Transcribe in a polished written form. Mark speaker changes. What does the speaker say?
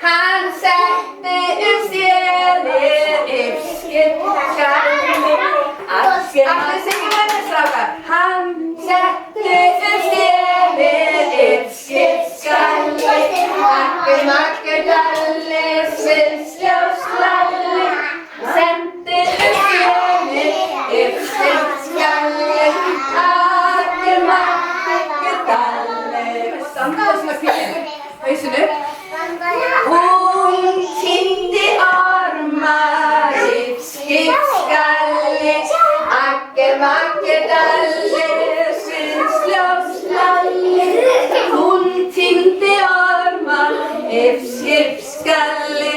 Speaker 1: Hann setti sérið uppskiptskalli. Allir syngja með mér, strákar. Hann setti sérið uppskiptskalli. Akkur dalli, sviðsljóslalli. Setti sérið uppskiptskalli. Akkur dalli. Standa það svona fyrir hausinu. Hún týndi orma, uppskiptskalli. Akkur dalli, sviðsljóslalli. Hún týndi orma, uppskiptskalli.